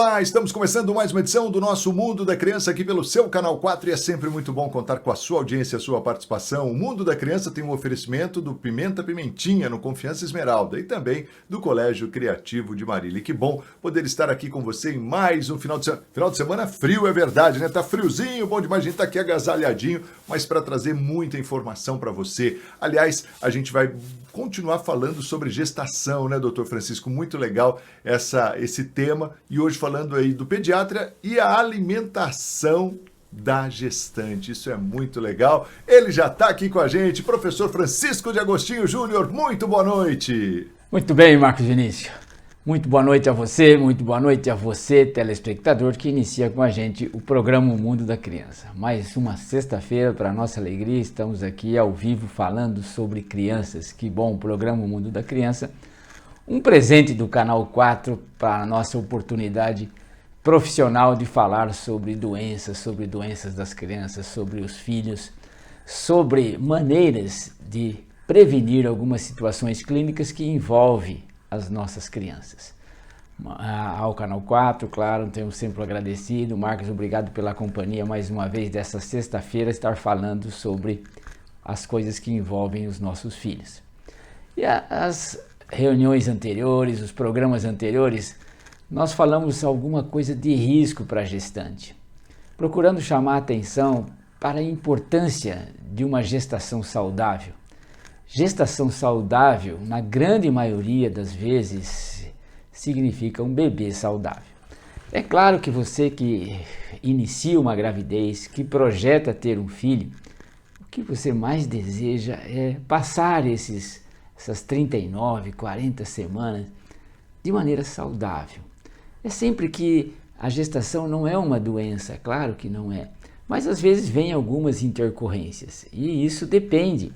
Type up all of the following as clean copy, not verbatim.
Olá, estamos começando mais uma edição do nosso Mundo da Criança aqui pelo seu Canal 4 e é sempre muito bom contar com a sua audiência, a sua participação. O Mundo da Criança tem um oferecimento do Pimenta Pimentinha no Confiança Esmeralda e também do Colégio Criativo de Marília. E que bom poder estar aqui com você em mais um final de semana. Final de semana frio, é verdade, né? Tá friozinho, bom demais, a gente tá aqui agasalhadinho, mas para trazer muita informação para você. Aliás, a gente vai continuar falando sobre gestação, né, doutor Francisco? Muito legal esse tema. E hoje falando aí do pediatra e a alimentação da gestante. Isso é muito legal. Ele já está aqui com a gente, professor Francisco de Agostinho Júnior. Muito boa noite. Muito bem, Marcos Vinícius. Muito boa noite a você, muito boa noite a você, telespectador, que inicia com a gente o programa O Mundo da Criança. Mais uma sexta-feira, para nossa alegria, estamos aqui ao vivo falando sobre crianças. Que bom, o programa O Mundo da Criança. Um presente do Canal 4 para a nossa oportunidade profissional de falar sobre doenças das crianças, sobre os filhos, sobre maneiras de prevenir algumas situações clínicas que envolvem as nossas crianças. Ao Canal 4, claro, temos sempre agradecido. Marcos, obrigado pela companhia mais uma vez dessa sexta-feira, estar falando sobre as coisas que envolvem os nossos filhos. E as reuniões anteriores, os programas anteriores, nós falamos alguma coisa de risco para a gestante, procurando chamar a atenção para a importância de uma gestação saudável. Gestação saudável, na grande maioria das vezes, significa um bebê saudável. É claro que você que inicia uma gravidez, que projeta ter um filho, o que você mais deseja é passar essas 39, 40 semanas de maneira saudável. É sempre que a gestação não é uma doença, claro que não é, mas às vezes vem algumas intercorrências e isso depende,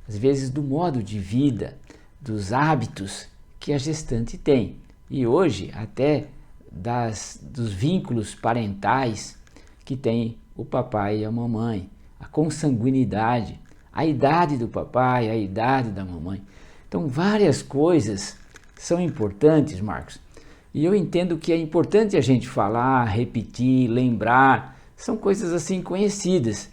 às vezes, do modo de vida, dos hábitos que a gestante tem. E hoje até dos vínculos parentais que tem o papai e a mamãe, a consanguinidade, a idade do papai, a idade da mamãe. Então, várias coisas são importantes, Marcos. E eu entendo que é importante a gente falar, repetir, lembrar. São coisas assim conhecidas,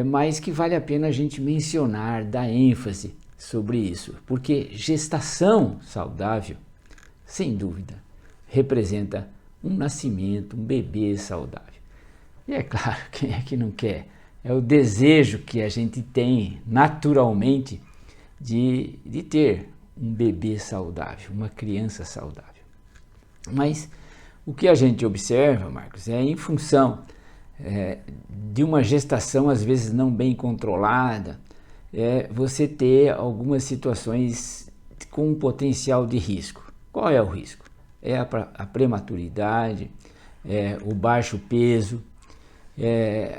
mas que vale a pena a gente mencionar, dar ênfase sobre isso. Porque gestação saudável, sem dúvida, representa um nascimento, um bebê saudável. E é claro, quem é que não quer? É o desejo que a gente tem naturalmente de ter um bebê saudável, uma criança saudável. Mas o que a gente observa, Marcos, é em função de uma gestação às vezes não bem controlada, você ter algumas situações com um potencial de risco. Qual é o risco? É a prematuridade, o baixo peso,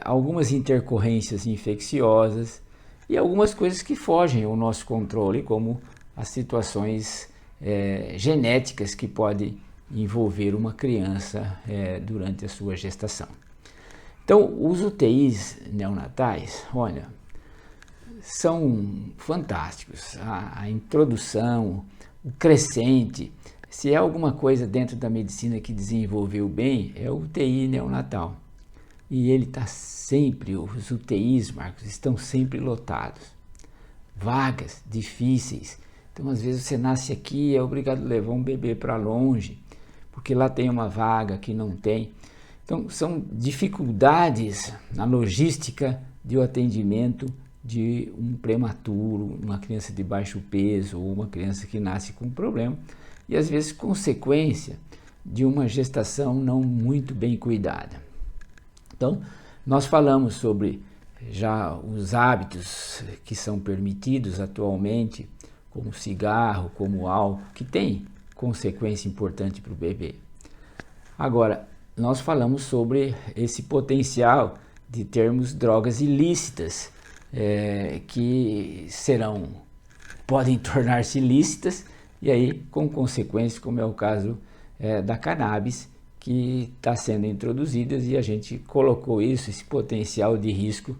algumas intercorrências infecciosas, e algumas coisas que fogem ao nosso controle, como as situações genéticas que podem envolver uma criança durante a sua gestação. Então, os UTIs neonatais, olha, são fantásticos. A introdução, o crescente, se é alguma coisa dentro da medicina que desenvolveu bem, é o UTI neonatal. E ele está sempre, os UTIs, Marcos, estão sempre lotados. Vagas difíceis. Então, às vezes, você nasce aqui e é obrigado a levar um bebê para longe, porque lá tem uma vaga que não tem. Então, são dificuldades na logística do atendimento de um prematuro, uma criança de baixo peso ou uma criança que nasce com um problema. E, às vezes, consequência de uma gestação não muito bem cuidada. Então, nós falamos sobre já os hábitos que são permitidos atualmente, como cigarro, como álcool, que tem consequência importante para o bebê. Agora, nós falamos sobre esse potencial de termos drogas ilícitas, que podem tornar-se ilícitas, e aí com consequências, como é o caso da cannabis, que está sendo introduzidas, e a gente colocou esse potencial de risco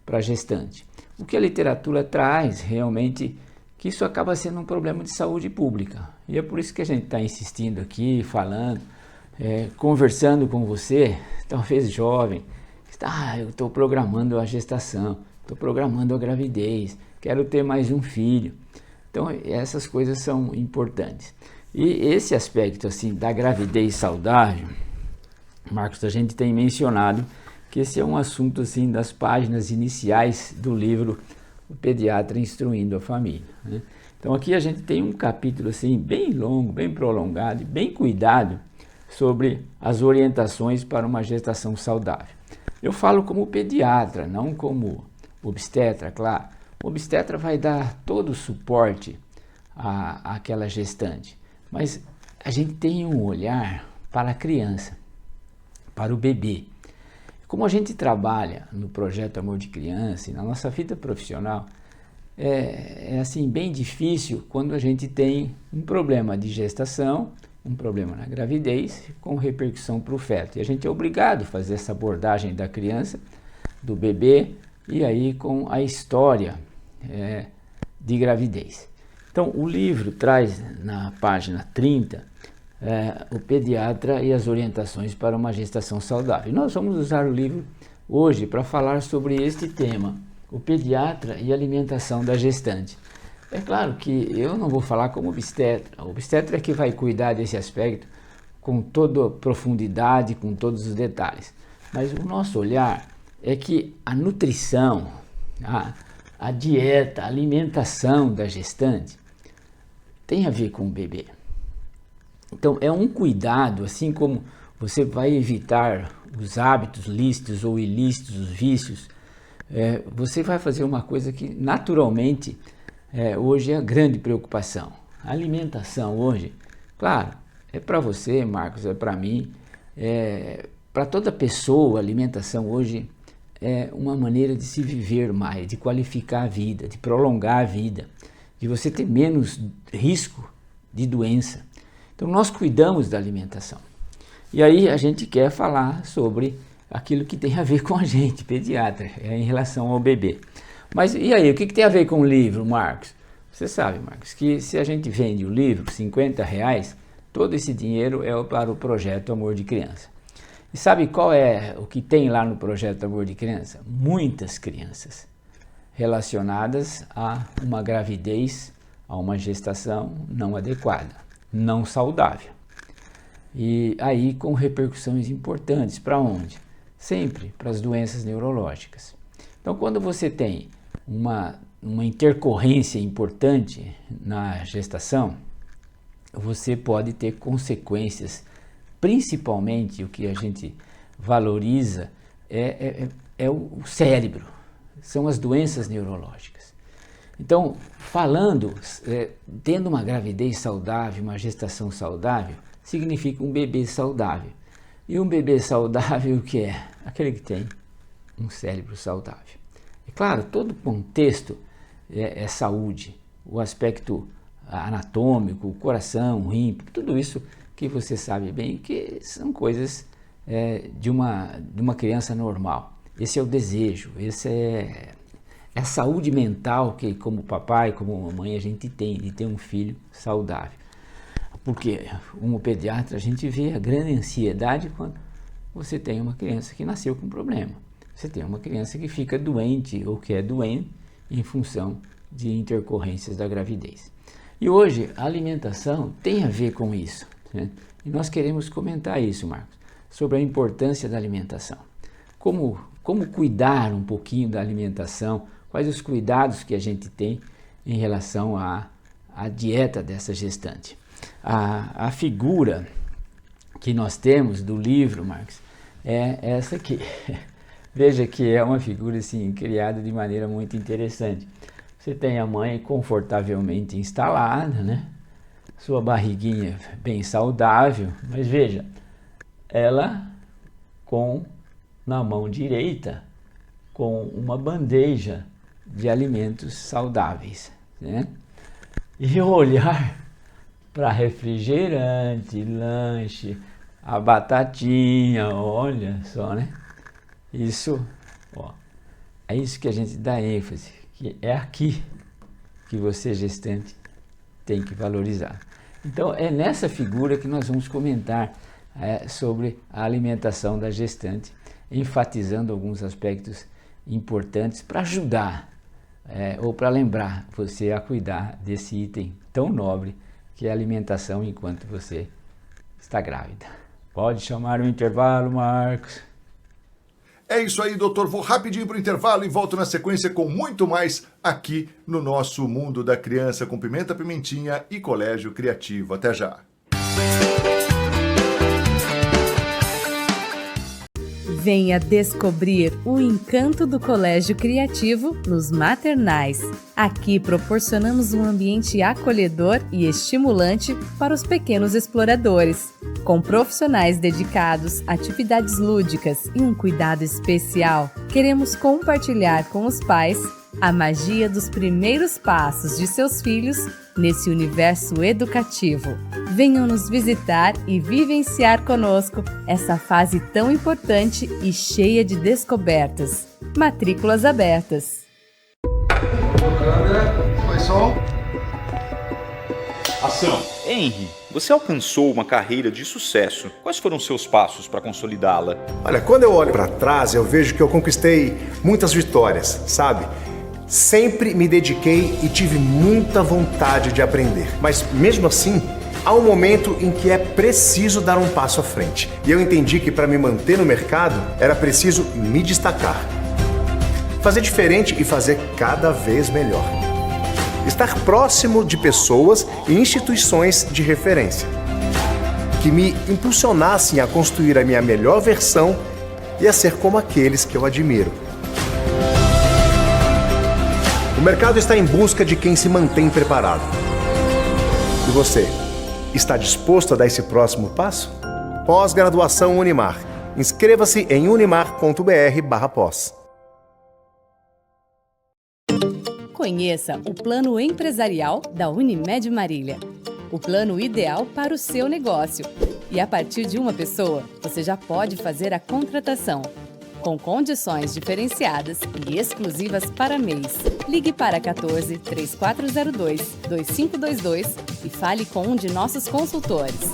para a gestante. O que a literatura traz realmente que isso acaba sendo um problema de saúde pública. E é por isso que a gente está insistindo aqui, falando, conversando com você, talvez jovem, eu estou programando a gestação, estou programando a gravidez, quero ter mais um filho. Então essas coisas são importantes. E esse aspecto assim da gravidez saudável, Marcos, a gente tem mencionado que esse é um assunto assim das páginas iniciais do livro O Pediatra Instruindo a Família, né? Então aqui a gente tem um capítulo assim bem longo, bem prolongado, bem cuidado sobre as orientações para uma gestação saudável. Eu falo como pediatra, não como obstetra, claro. O obstetra vai dar todo o suporte àquela gestante, mas a gente tem um olhar para a criança, para o bebê. Como a gente trabalha no projeto Amor de Criança e na nossa vida profissional, é assim bem difícil quando a gente tem um problema de gestação, um problema na gravidez com repercussão para o feto. E a gente é obrigado a fazer essa abordagem da criança, do bebê, e aí com a história de gravidez. Então o livro traz na página 30 o pediatra e as orientações para uma gestação saudável. Nós vamos usar o livro hoje para falar sobre este tema, o pediatra e a alimentação da gestante. É claro que eu não vou falar como obstetra. O obstetra é que vai cuidar desse aspecto com toda a profundidade, com todos os detalhes. Mas o nosso olhar é que a nutrição, a dieta, a alimentação da gestante tem a ver com o bebê. Então é um cuidado, assim como você vai evitar os hábitos lícitos ou ilícitos, os vícios, você vai fazer uma coisa que naturalmente hoje é a grande preocupação. A alimentação hoje, claro, é para você, Marcos, é para mim, para toda pessoa. A alimentação hoje é uma maneira de se viver mais, de qualificar a vida, de prolongar a vida, de você ter menos risco de doença. Então nós cuidamos da alimentação. E aí a gente quer falar sobre aquilo que tem a ver com a gente, pediatra, em relação ao bebê. Mas e aí, o que tem a ver com o livro, Marcos? Você sabe, Marcos, que se a gente vende o livro, R$50, todo esse dinheiro é para o projeto Amor de Criança. E sabe qual é o que tem lá no projeto Amor de Criança? Muitas crianças relacionadas a uma gravidez, a uma gestação não adequada, não saudável. E aí com repercussões importantes, para onde? Sempre para as doenças neurológicas. Então quando você tem uma intercorrência importante na gestação, você pode ter consequências, principalmente o que a gente valoriza é o cérebro, são as doenças neurológicas. Então, tendo uma gravidez saudável, uma gestação saudável, significa um bebê saudável. E um bebê saudável o que é? Aquele que tem um cérebro saudável. É claro, todo contexto é saúde, o aspecto anatômico, o coração, o rim, tudo isso que você sabe bem que são coisas de uma criança normal. Esse é o desejo, esse é a saúde mental que como papai, como mamãe a gente tem, de ter um filho saudável. Porque como pediatra a gente vê a grande ansiedade quando você tem uma criança que nasceu com problema. Você tem uma criança que fica doente ou que é doente em função de intercorrências da gravidez. E hoje a alimentação tem a ver com isso, né? E nós queremos comentar isso, Marcos, sobre a importância da alimentação. Como cuidar um pouquinho da alimentação, quais os cuidados que a gente tem em relação à dieta dessa gestante. A figura que nós temos do livro, Marcos, é essa aqui. Veja que é uma figura assim, criada de maneira muito interessante. Você tem a mãe confortavelmente instalada, né? Sua barriguinha bem saudável, mas veja, ela na mão direita com uma bandeja de alimentos saudáveis, né? E olhar para refrigerante, lanche, a batatinha, olha só, né? Isso, é isso que a gente dá ênfase, que é aqui que você, gestante, tem que valorizar. Então, é nessa figura que nós vamos comentar sobre a alimentação da gestante, enfatizando alguns aspectos importantes para ajudar ou para lembrar você a cuidar desse item tão nobre que é a alimentação enquanto você está grávida. Pode chamar o intervalo, Marcos. É isso aí, doutor. Vou rapidinho para o intervalo e volto na sequência com muito mais aqui no nosso Mundo da Criança com Pimenta, Pimentinha e Colégio Criativo. Até já. Venha descobrir o encanto do Colégio Criativo nos maternais. Aqui proporcionamos um ambiente acolhedor e estimulante para os pequenos exploradores. Com profissionais dedicados, atividades lúdicas e um cuidado especial, queremos compartilhar com os pais a magia dos primeiros passos de seus filhos nesse universo educativo. Venham nos visitar e vivenciar conosco essa fase tão importante e cheia de descobertas. Matrículas abertas. Foi som. Ação. Henry, você alcançou uma carreira de sucesso. Quais foram seus passos para consolidá-la? Olha, quando eu olho para trás, eu vejo que eu conquistei muitas vitórias, sabe? Sempre me dediquei e tive muita vontade de aprender. Mas mesmo assim, há um momento em que é preciso dar um passo à frente. E eu entendi que para me manter no mercado, era preciso me destacar. Fazer diferente e fazer cada vez melhor. Estar próximo de pessoas e instituições de referência. Que me impulsionassem a construir a minha melhor versão e a ser como aqueles que eu admiro. O mercado está em busca de quem se mantém preparado. E você, está disposto a dar esse próximo passo? Pós-graduação Unimar. Inscreva-se em unimar.br/pós. Conheça o Plano Empresarial da Unimed Marília. O plano ideal para o seu negócio. E a partir de uma pessoa, você já pode fazer a contratação. Com condições diferenciadas e exclusivas para mês. Ligue para 14 3402 2522 e fale com um de nossos consultores.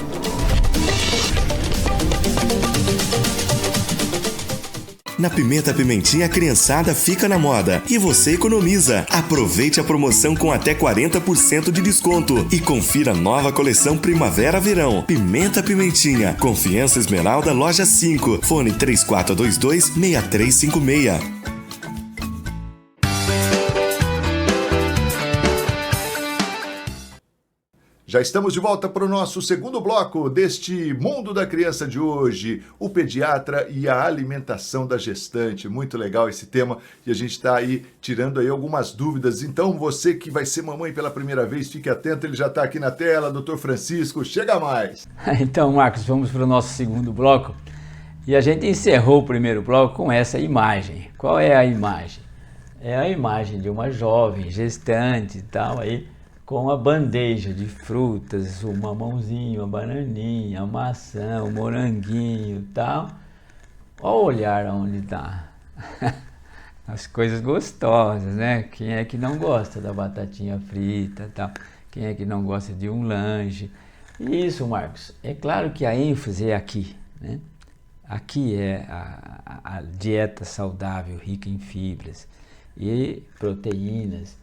Na Pimenta Pimentinha, a criançada fica na moda e você economiza. Aproveite a promoção com até 40% de desconto e confira a nova coleção Primavera-Verão. Pimenta Pimentinha, Confiança Esmeralda, Loja 5, fone 3422-6356. Já estamos de volta para o nosso segundo bloco deste Mundo da Criança de hoje, o pediatra e a alimentação da gestante. Muito legal esse tema e a gente está aí tirando aí algumas dúvidas. Então você que vai ser mamãe pela primeira vez, fique atento, ele já está aqui na tela, Dr. Francisco, chega mais. Então, Marcos, vamos para o nosso segundo bloco e a gente encerrou o primeiro bloco com essa imagem. Qual é a imagem? É a imagem de uma jovem gestante e tal aí, com a bandeja de frutas, o mamãozinho, a bananinha, a maçã, o moranguinho e tal. Olha o olhar onde está. As coisas gostosas, né? Quem é que não gosta da batatinha frita e tal? Quem é que não gosta de um lanche? Isso, Marcos. É claro que a ênfase é aqui, né? Aqui é a dieta saudável, rica em fibras e proteínas.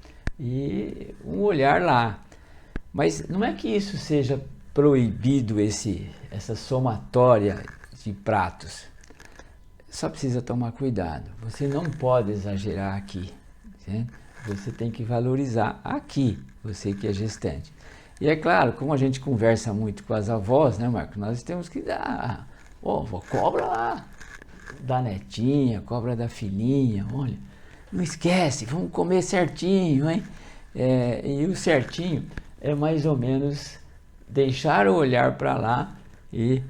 E um olhar lá. Mas não é que isso seja proibido, essa somatória de pratos. Só precisa tomar cuidado. Você não pode exagerar aqui. Né? Você tem que valorizar aqui, você que é gestante. E é claro, como a gente conversa muito com as avós, né, Marco? Nós temos que dar, cobra lá da netinha, cobra da filhinha, olha. Não esquece, vamos comer certinho, hein? E o certinho é mais ou menos deixar o olhar para lá e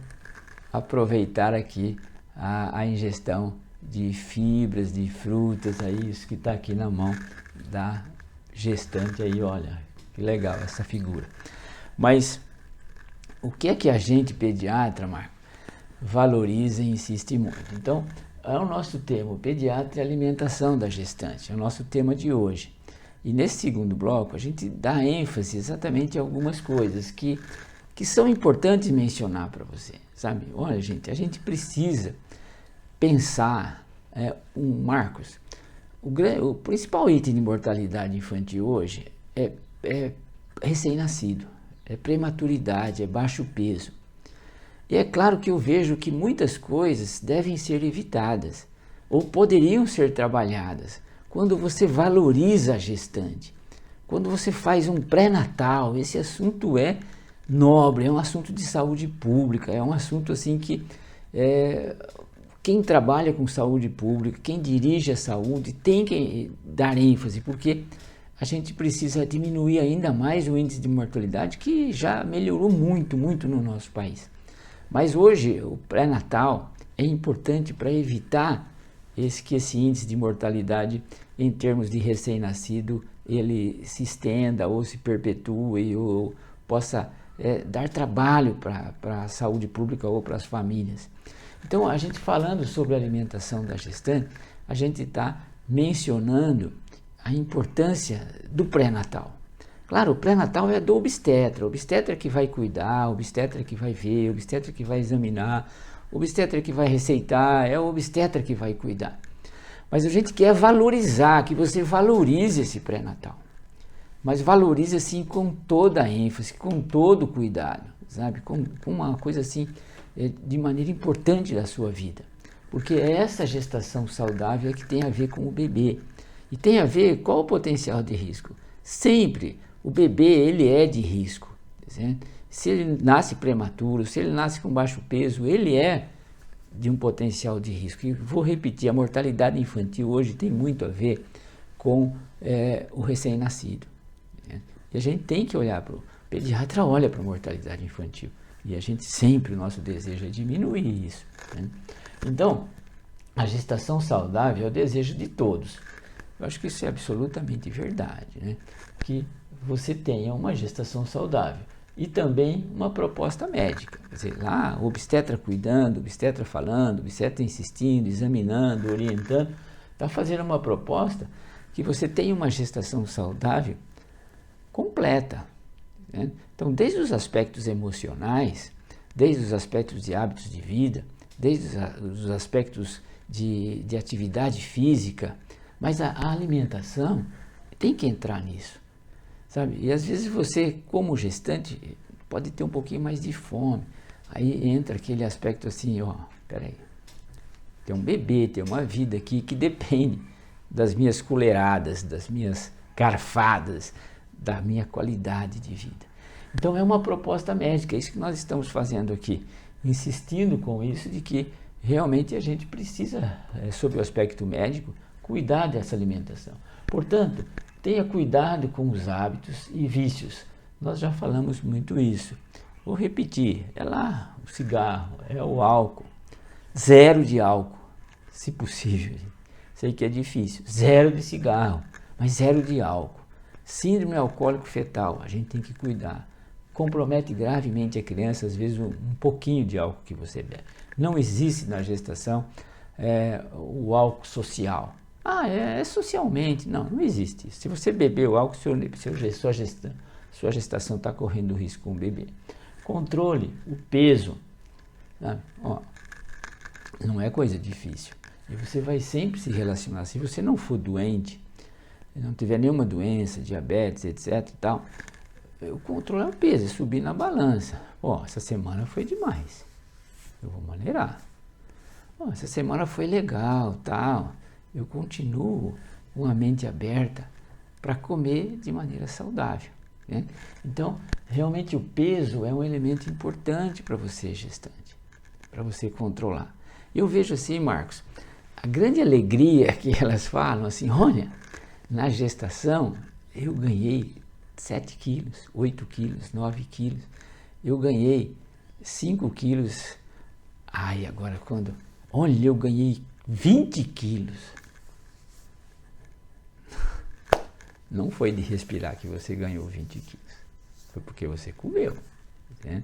aproveitar aqui a ingestão de fibras, de frutas, aí, isso que está aqui na mão da gestante aí, olha, que legal essa figura. Mas o que é que a gente pediatra, Marco, valoriza e insiste muito? Então, é o nosso tema, o pediatra e a alimentação da gestante, é o nosso tema de hoje. E nesse segundo bloco a gente dá ênfase exatamente em algumas coisas que que são importantes mencionar para você, sabe? Olha, gente, a gente precisa pensar, Marcos, o principal item de mortalidade infantil hoje é recém-nascido, é prematuridade, é baixo peso. E é claro que eu vejo que muitas coisas devem ser evitadas ou poderiam ser trabalhadas quando você valoriza a gestante, quando você faz um pré-natal. Esse assunto é nobre, é um assunto de saúde pública, é um assunto assim que quem trabalha com saúde pública, quem dirige a saúde tem que dar ênfase, porque a gente precisa diminuir ainda mais o índice de mortalidade, que já melhorou muito, muito no nosso país. Mas hoje o pré-natal é importante para evitar que esse índice de mortalidade em termos de recém-nascido ele se estenda ou se perpetue ou possa dar trabalho para a saúde pública ou para as famílias. Então, a gente falando sobre a alimentação da gestante, a gente está mencionando a importância do pré-natal. Claro, o pré-natal é do obstetra. O obstetra que vai cuidar, o obstetra que vai ver, o obstetra que vai examinar, o obstetra que vai receitar, é o obstetra que vai cuidar. Mas a gente quer valorizar, que você valorize esse pré-natal. Mas valorize assim com toda a ênfase, com todo o cuidado, sabe? Com uma coisa assim, de maneira importante da sua vida. Porque é essa gestação saudável que tem a ver com o bebê. E tem a ver qual o potencial de risco. Sempre o bebê ele é de risco. Certo? Se ele nasce prematuro, se ele nasce com baixo peso, ele é de um potencial de risco. E vou repetir, a mortalidade infantil hoje tem muito a ver com o recém-nascido. Né? E a gente tem que olhar para o pediatra, olha para a mortalidade infantil. E a gente sempre, o nosso desejo é diminuir isso. Né? Então, a gestação saudável é o desejo de todos. Eu acho que isso é absolutamente verdade, né? Que você tenha uma gestação saudável e também uma proposta médica. Quer dizer, lá, o obstetra cuidando, o obstetra falando, o obstetra insistindo, examinando, orientando, está fazendo uma proposta que você tenha uma gestação saudável completa. Né? Então, desde os aspectos emocionais, desde os aspectos de hábitos de vida, desde os aspectos de atividade física, mas a alimentação tem que entrar nisso, sabe? E às vezes você, como gestante, pode ter um pouquinho mais de fome. Aí entra aquele aspecto assim, peraí, tem um bebê, tem uma vida aqui que depende das minhas colheradas, das minhas garfadas, da minha qualidade de vida. Então é uma proposta médica, é isso que nós estamos fazendo aqui, insistindo com isso de que realmente a gente precisa, sob o aspecto médico, cuidar dessa alimentação. Portanto, tenha cuidado com os hábitos e vícios. Nós já falamos muito isso. Vou repetir, é lá o cigarro, é o álcool. 0 de álcool, se possível. Sei que é difícil. 0 de cigarro, mas 0 de álcool. Síndrome alcoólico fetal, a gente tem que cuidar. Compromete gravemente a criança, às vezes um pouquinho de álcool que você bebe. Não existe na gestação o álcool social. É socialmente. Não existe isso. Se você beber o álcool, sua gestação está correndo risco com o bebê. Controle o peso. Sabe? Não é coisa difícil. E você vai sempre se relacionar. Se você não for doente, não tiver nenhuma doença, diabetes, etc. e tal, o controle é o peso, é subir na balança. Essa semana foi demais. Eu vou maneirar. Essa semana foi legal, tal. Eu continuo com a mente aberta para comer de maneira saudável. Né? Então, realmente o peso é um elemento importante para você, gestante, para você controlar. Eu vejo assim, Marcos, a grande alegria que elas falam assim, olha, na gestação eu ganhei 7 quilos, 8 quilos, 9 quilos, eu ganhei 5 quilos, agora quando, olha, eu ganhei 20 quilos. Não foi de respirar que você ganhou 20 quilos, foi porque você comeu. Né?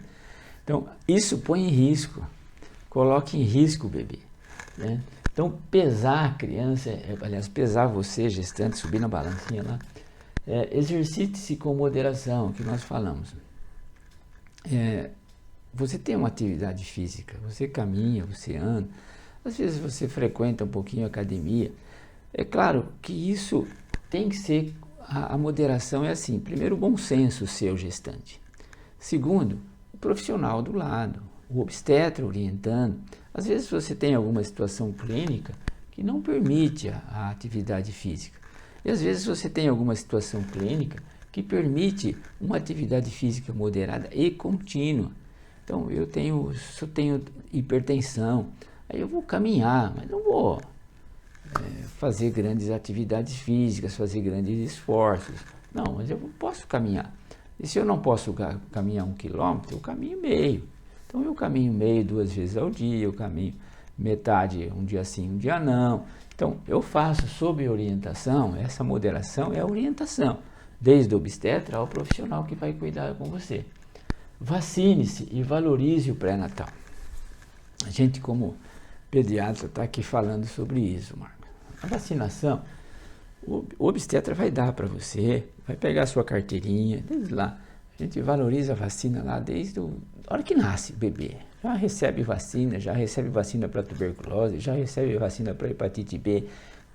Então, isso põe em risco, coloca em risco o bebê. Né? Então, pesar a criança, aliás, pesar você, gestante, subir na balancinha lá, exercite-se com moderação, que nós falamos. você tem uma atividade física, você caminha, você anda, às vezes você frequenta um pouquinho a academia. É claro que isso tem que ser, a moderação é assim, primeiro o bom senso seu gestante, segundo, o profissional do lado, o obstetra orientando. Às vezes você tem alguma situação clínica que não permite a atividade física. E às vezes você tem alguma situação clínica que permite uma atividade física moderada e contínua. Então, se eu tenho hipertensão, aí eu vou caminhar, mas não vou fazer grandes atividades físicas, fazer grandes esforços. Não, mas eu posso caminhar. E se eu não posso caminhar 1 quilômetro, eu caminho meio. Então, eu caminho meio 2 vezes ao dia, eu caminho metade, um dia sim, um dia não. Então, eu faço sob orientação, essa moderação é a orientação, desde o obstetra ao profissional que vai cuidar com você. Vacine-se e valorize o pré-natal. A gente, como pediatra, está aqui falando sobre isso, Marcos. A vacinação, o obstetra vai dar para você, vai pegar a sua carteirinha, desde lá. A gente valoriza a vacina lá desde a hora que nasce o bebê. Já recebe vacina para tuberculose, já recebe vacina para hepatite B.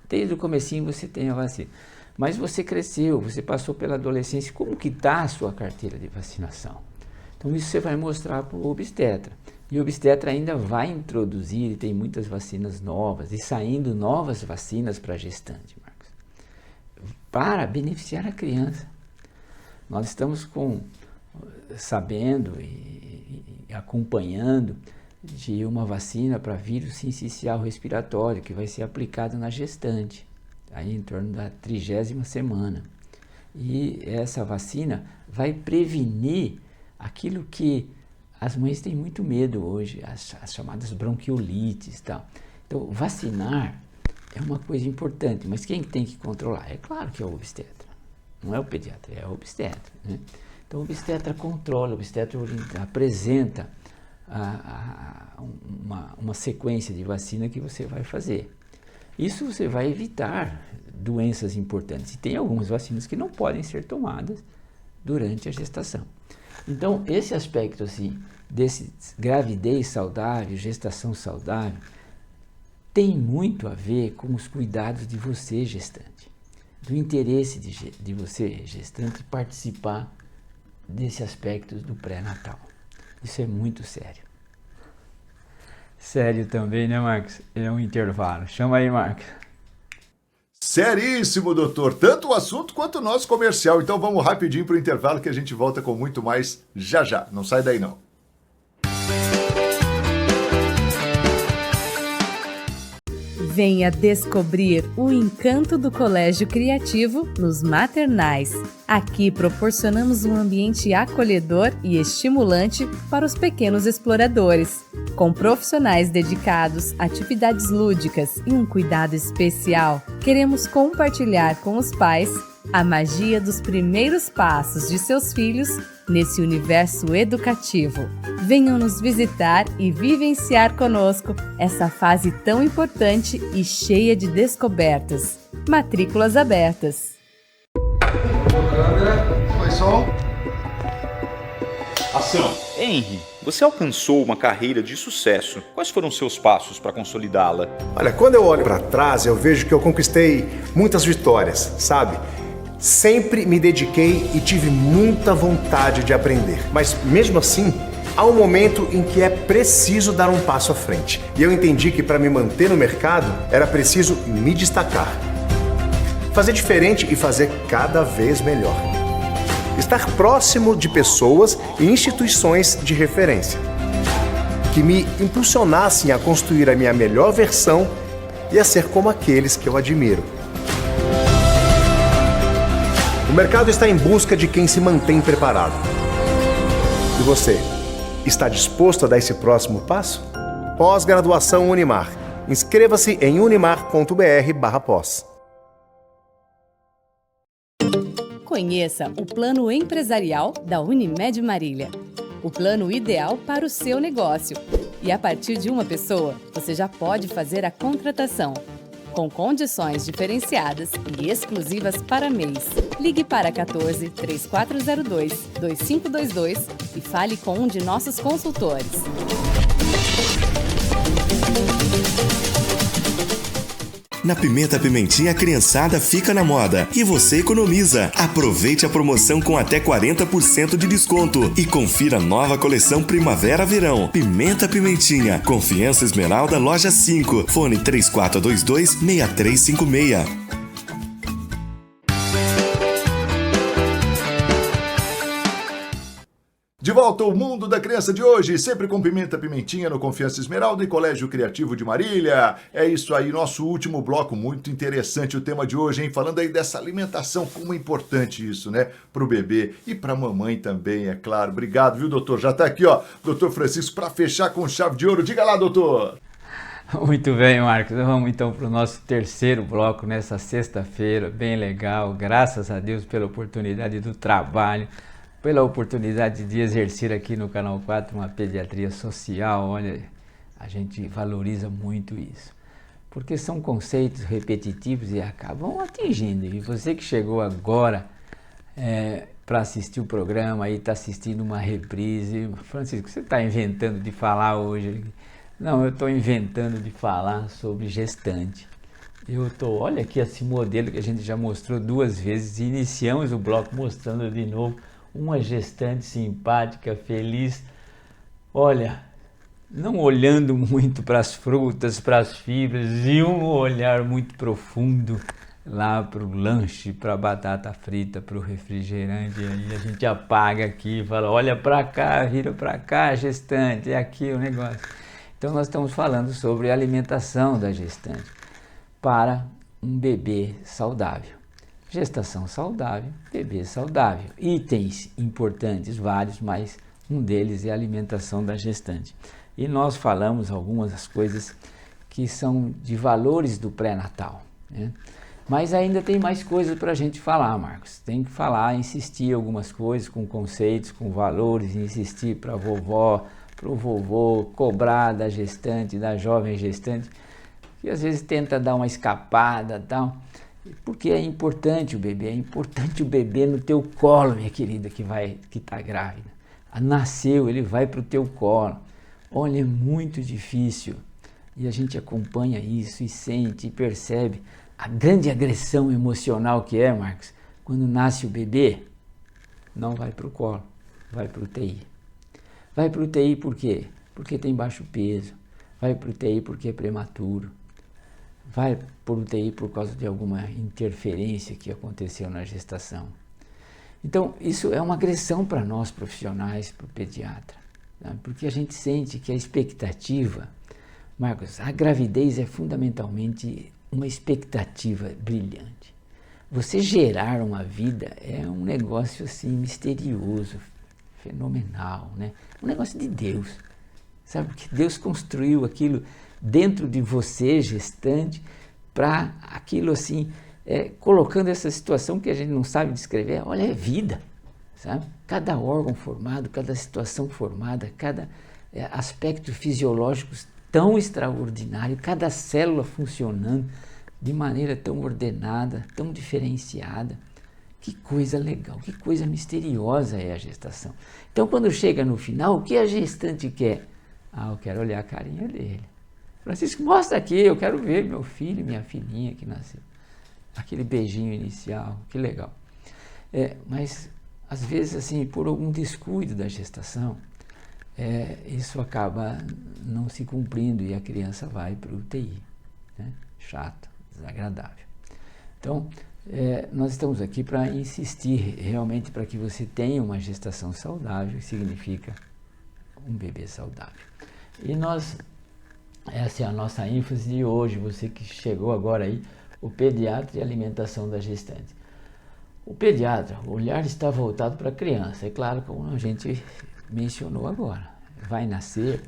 Desde o comecinho você tem a vacina. Mas você cresceu, você passou pela adolescência, como que está a sua carteira de vacinação? Então isso você vai mostrar para o obstetra. E o obstetra ainda vai introduzir, e tem muitas vacinas novas, e saindo novas vacinas para a gestante, Marcos, para beneficiar a criança. Nós estamos sabendo e acompanhando de uma vacina para vírus sincicial respiratório que vai ser aplicada na gestante, aí em torno da 30ª semana. E essa vacina vai prevenir aquilo que as mães têm muito medo hoje, as chamadas bronquiolites e tal. Então, vacinar é uma coisa importante, mas quem tem que controlar? É claro que é o obstetra, não é o pediatra, é o obstetra, né? Então, o obstetra controla, o obstetra apresenta uma sequência de vacina que você vai fazer. Isso você vai evitar doenças importantes. E tem algumas vacinas que não podem ser tomadas durante a gestação. Então, esse aspecto assim, desse gravidez saudável, gestação saudável, tem muito a ver com os cuidados de você, gestante. Do interesse de você, gestante, participar desse aspecto do pré-natal. Isso é muito sério. Sério também, né, Marcos? É um intervalo. Chama aí, Marcos. Seríssimo, doutor. Tanto o assunto quanto o nosso comercial. Então vamos rapidinho para o intervalo que a gente volta com muito mais já já. Não sai daí não. Venha descobrir o encanto do Colégio Criativo nos maternais. Aqui proporcionamos um ambiente acolhedor e estimulante para os pequenos exploradores. Com profissionais dedicados, atividades lúdicas e um cuidado especial, queremos compartilhar com os pais a magia dos primeiros passos de seus filhos nesse universo educativo. Venham nos visitar e vivenciar conosco essa fase tão importante e cheia de descobertas. Matrículas abertas. Câmera, foi som. Ação. Henry, você alcançou uma carreira de sucesso. Quais foram seus passos para consolidá-la? Olha, quando eu olho para trás, eu vejo que eu conquistei muitas vitórias, sabe? Sempre me dediquei e tive muita vontade de aprender. Mas mesmo assim, há um momento em que é preciso dar um passo à frente. E eu entendi que para me manter no mercado, era preciso me destacar. Fazer diferente e fazer cada vez melhor. Estar próximo de pessoas e instituições de referência, que me impulsionassem a construir a minha melhor versão e a ser como aqueles que eu admiro. O mercado está em busca de quem se mantém preparado. E você, está disposto a dar esse próximo passo? Pós-graduação Unimar. Inscreva-se em unimar.br/pós. Conheça o Plano Empresarial da Unimed Marília. O plano ideal para o seu negócio. E a partir de uma pessoa, você já pode fazer a contratação. com condições diferenciadas e exclusivas para mês. Ligue para 14 3402 2522 e fale com um de nossos consultores. Na Pimenta Pimentinha, a criançada fica na moda e você economiza. Aproveite a promoção com até 40% de desconto e confira a nova coleção Primavera-Verão. Pimenta Pimentinha, Confiança Esmeralda, Loja 5, fone 3422-6356. De volta ao Mundo da Criança de hoje, sempre com Pimenta Pimentinha no Confiança Esmeralda e Colégio Criativo de Marília. É isso aí, nosso último bloco, muito interessante o tema de hoje, hein? Falando aí dessa alimentação, como é importante isso, né? Pro bebê e pra mamãe também, é claro. Obrigado, viu, doutor? Já tá aqui, ó, doutor Francisco, para fechar com chave de ouro. Diga lá, doutor! Muito bem, Marcos. Vamos então para o nosso terceiro bloco nessa sexta-feira, bem legal. Graças a Deus pela oportunidade do trabalho, pela oportunidade de exercer aqui no Canal 4 uma pediatria social. Olha, a gente valoriza muito isso, porque são conceitos repetitivos e acabam atingindo. E você que chegou agora para assistir o programa e está assistindo uma reprise, Francisco, você está inventando de falar hoje? Não, eu estou inventando de falar sobre gestante. Olha aqui esse modelo que a gente já mostrou 2 vezes, e iniciamos o bloco mostrando de novo uma gestante simpática, feliz, olha, não olhando muito para as frutas, para as fibras, e um olhar muito profundo lá para o lanche, para a batata frita, para o refrigerante. E aí a gente apaga aqui e fala, olha para cá, vira para cá, gestante, é aqui o negócio. Então nós estamos falando sobre a alimentação da gestante para um bebê saudável. Gestação saudável, bebê saudável. Itens importantes, vários, mas um deles é a alimentação da gestante. E nós falamos algumas das coisas que são de valores do pré-natal, né? Mas ainda tem mais coisas para a gente falar, Marcos. Tem que falar, insistir algumas coisas com conceitos, com valores, insistir para a vovó, para o vovô, cobrar da gestante, da jovem gestante, que às vezes tenta dar uma escapada e tal. Porque é importante o bebê no teu colo, minha querida, que está grávida. Nasceu, ele vai para o teu colo. Olha, é muito difícil. E a gente acompanha isso e sente e percebe a grande agressão emocional que é, Marcos, quando nasce o bebê, não vai para o colo, vai para o UTI. Vai para o UTI por quê? Porque tem baixo peso. Vai para o UTI porque é prematuro. Vai por UTI por causa de alguma interferência que aconteceu na gestação. Então, isso é uma agressão para nós profissionais, para o pediatra, né? Porque a gente sente que a expectativa, Marcos, a gravidez é fundamentalmente uma expectativa brilhante. Você gerar uma vida é um negócio assim misterioso, fenomenal, né? Um negócio de Deus, sabe? Porque Deus construiu aquilo dentro de você, gestante, para aquilo assim, colocando essa situação que a gente não sabe descrever. Olha, é vida, sabe? Cada órgão formado, cada situação formada, cada aspecto fisiológico tão extraordinário, cada célula funcionando de maneira tão ordenada, tão diferenciada. Que coisa legal, que coisa misteriosa é a gestação. Então, quando chega no final, o que a gestante quer? Eu quero olhar a carinha dele. Francisco, mostra aqui, eu quero ver meu filho, minha filhinha que nasceu. Aquele beijinho inicial, que legal. Mas, às vezes, assim, por algum descuido da gestação, isso acaba não se cumprindo e a criança vai para o UTI, né? Chato, desagradável. Então, nós estamos aqui para insistir realmente para que você tenha uma gestação saudável, que significa um bebê saudável. E essa é a nossa ênfase de hoje, você que chegou agora aí, o pediatra e alimentação da gestante. O pediatra, o olhar está voltado para a criança, é claro, como a gente mencionou agora. Vai nascer,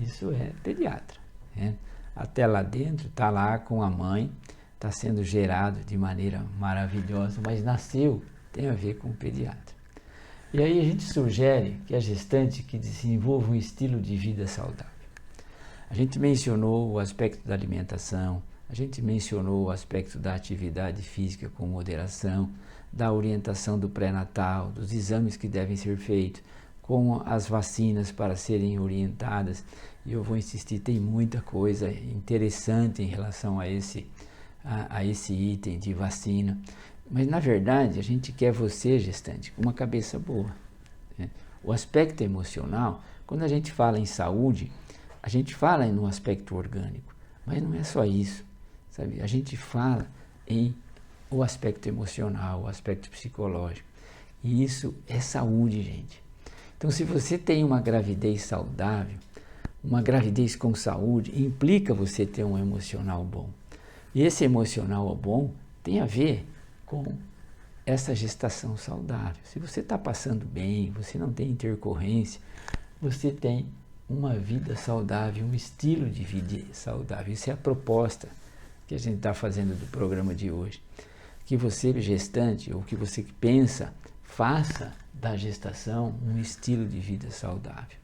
isso é pediatra, né? Até lá dentro, está lá com a mãe, está sendo gerado de maneira maravilhosa, mas nasceu, tem a ver com o pediatra. E aí a gente sugere que a gestante que desenvolva um estilo de vida saudável. A gente mencionou o aspecto da alimentação, A gente mencionou o aspecto da atividade física com moderação, da orientação do pré-natal, dos exames que devem ser feitos, com as vacinas para serem orientadas. E eu vou insistir, tem muita coisa interessante em relação a esse item de vacina. Mas, na verdade, a gente quer você, gestante, com uma cabeça boa, né? O aspecto emocional, quando a gente fala em saúde, a gente fala no aspecto orgânico, mas não é só isso, sabe? A gente fala em o aspecto emocional, o aspecto psicológico. E isso é saúde, gente. Então, se você tem uma gravidez saudável, uma gravidez com saúde, implica você ter um emocional bom. E esse emocional bom tem a ver com essa gestação saudável. Se você está passando bem, você não tem intercorrência, você tem uma vida saudável, um estilo de vida saudável. Isso é a proposta que a gente está fazendo do programa de hoje. Que você, gestante, ou que você que pensa, faça da gestação um estilo de vida saudável.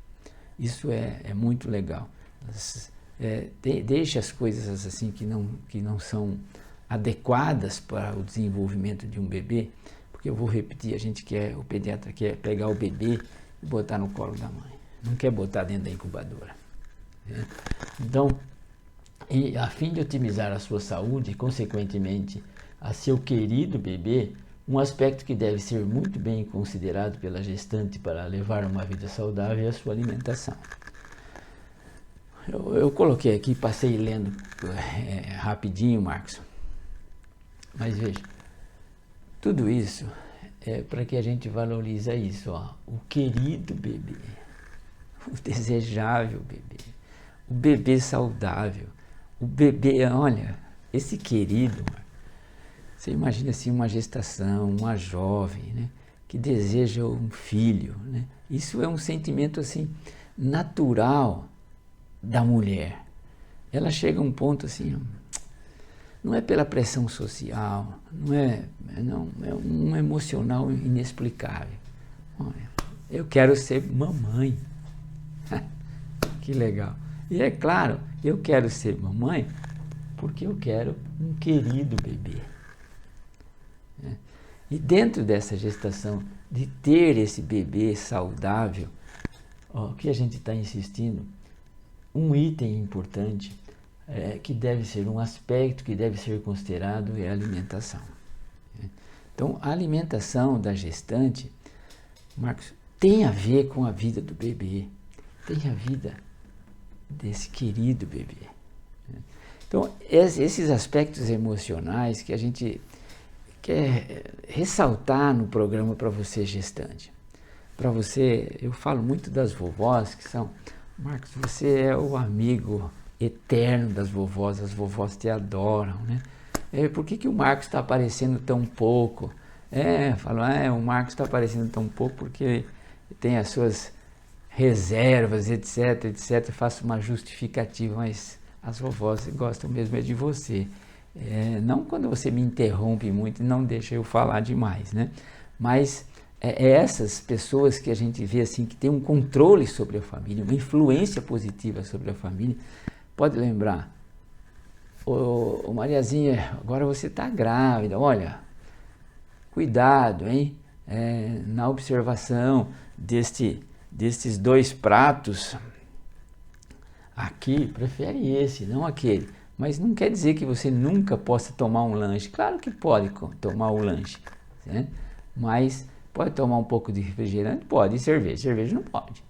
Isso é muito legal. Deixe as coisas assim que não são adequadas para o desenvolvimento de um bebê, porque eu vou repetir, o pediatra quer pegar o bebê e botar no colo da mãe, não quer botar dentro da incubadora, né? Então, a fim de otimizar a sua saúde e, consequentemente, a seu querido bebê, um aspecto que deve ser muito bem considerado pela gestante para levar uma vida saudável é a sua alimentação. Eu coloquei aqui, passei lendo rapidinho, Marcos, mas veja, tudo isso é para que a gente valorize isso, ó, o querido bebê, o desejável bebê, o bebê saudável, o bebê, olha, esse querido, você imagina assim uma gestação, uma jovem, né, que deseja um filho, né? Isso é um sentimento assim natural da mulher. Ela chega a um ponto assim, não é pela pressão social, é um emocional inexplicável. Olha, eu quero ser mamãe. Que legal. E é claro, eu quero ser mamãe porque eu quero um querido bebê. E dentro dessa gestação, de ter esse bebê saudável, o que a gente está insistindo, um item importante que deve ser um aspecto que deve ser considerado é a alimentação. Então, a alimentação da gestante, Marcos, tem a ver com a vida do bebê, tem a vida desse querido bebê. Então, esses aspectos emocionais que a gente quer ressaltar no programa para você, gestante. Para você, eu falo muito das vovós, que são, Marcos, você é o amigo eterno das vovós, as vovós te adoram, né? Por que o Marcos está aparecendo tão pouco? O Marcos está aparecendo tão pouco porque tem as suas reservas, etc, etc. Faço uma justificativa, mas as vovós gostam mesmo de você. Não quando você me interrompe muito, não deixa eu falar demais, né? Mas essas pessoas que a gente vê assim, que tem um controle sobre a família, uma influência positiva sobre a família, pode lembrar, ô Mariazinha, agora você está grávida, olha, cuidado, hein? Na observação destes 2 pratos, aqui, prefere esse, não aquele. Mas não quer dizer que você nunca possa tomar um lanche. Claro que pode tomar o lanche, né? Mas pode tomar um pouco de refrigerante? Pode. E cerveja? Cerveja não pode,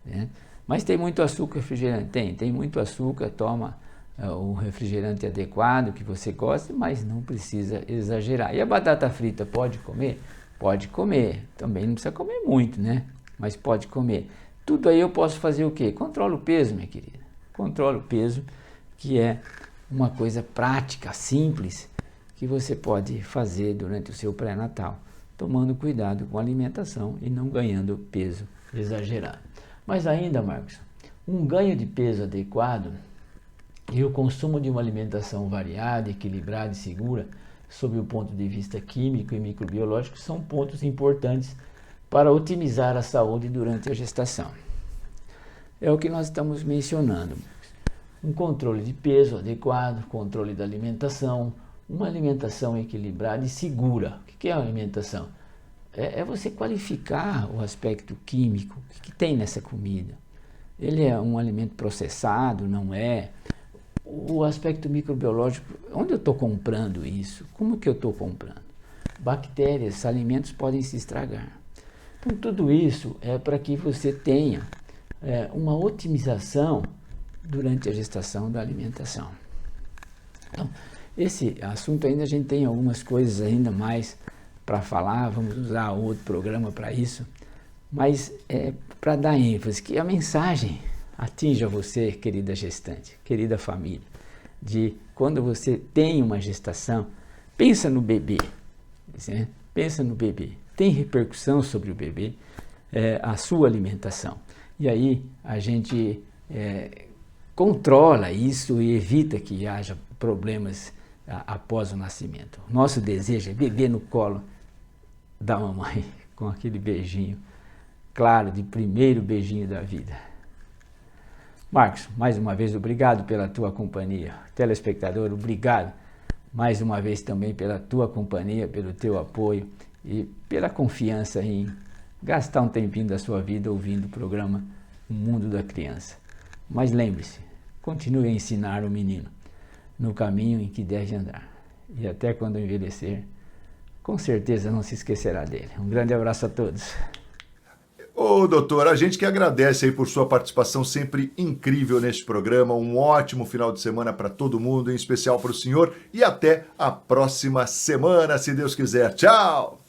né? Mas tem muito açúcar refrigerante? Tem muito açúcar, toma o refrigerante adequado que você gosta, mas não precisa exagerar. E a batata frita pode comer? Pode comer. Também não precisa comer muito, né? Mas pode comer. Tudo aí eu posso fazer o quê? Controla o peso, minha querida. Controla o peso, que é uma coisa prática, simples, que você pode fazer durante o seu pré-natal, tomando cuidado com a alimentação e não ganhando peso exagerado. Mas ainda, Marcos, um ganho de peso adequado e o consumo de uma alimentação variada, equilibrada e segura, sob o ponto de vista químico e microbiológico, são pontos importantes para otimizar a saúde durante a gestação. É o que nós estamos mencionando. um controle de peso adequado, controle da alimentação, uma alimentação equilibrada e segura. O que é a alimentação? É você qualificar o aspecto químico que tem nessa comida. Ele é um alimento processado, não é? O aspecto microbiológico, onde eu estou comprando isso? Como que eu estou comprando? Bactérias, alimentos podem se estragar. Então tudo isso é para que você tenha uma otimização durante a gestação da alimentação. Então, esse assunto ainda a gente tem algumas coisas ainda mais para falar, vamos usar outro programa para isso, mas para dar ênfase, que a mensagem atinja você, querida gestante, querida família, de quando você tem uma gestação, pensa no bebê, né? Pensa no bebê, tem repercussão sobre o bebê, a sua alimentação, e aí a gente controla isso e evita que haja problemas após o nascimento. Nosso desejo é beber no colo da mamãe, com aquele beijinho, claro, de primeiro beijinho da vida. Marcos, mais uma vez, obrigado pela tua companhia. Telespectador, obrigado mais uma vez também pela tua companhia, pelo teu apoio e pela confiança em gastar um tempinho da sua vida ouvindo o programa O Mundo da Criança. Mas lembre-se, continue a ensinar o menino no caminho em que deve andar. E até quando envelhecer, com certeza não se esquecerá dele. Um grande abraço a todos. Ô, doutor, a gente que agradece aí por sua participação sempre incrível neste programa. Um ótimo final de semana para todo mundo, em especial para o senhor. E até a próxima semana, se Deus quiser. Tchau!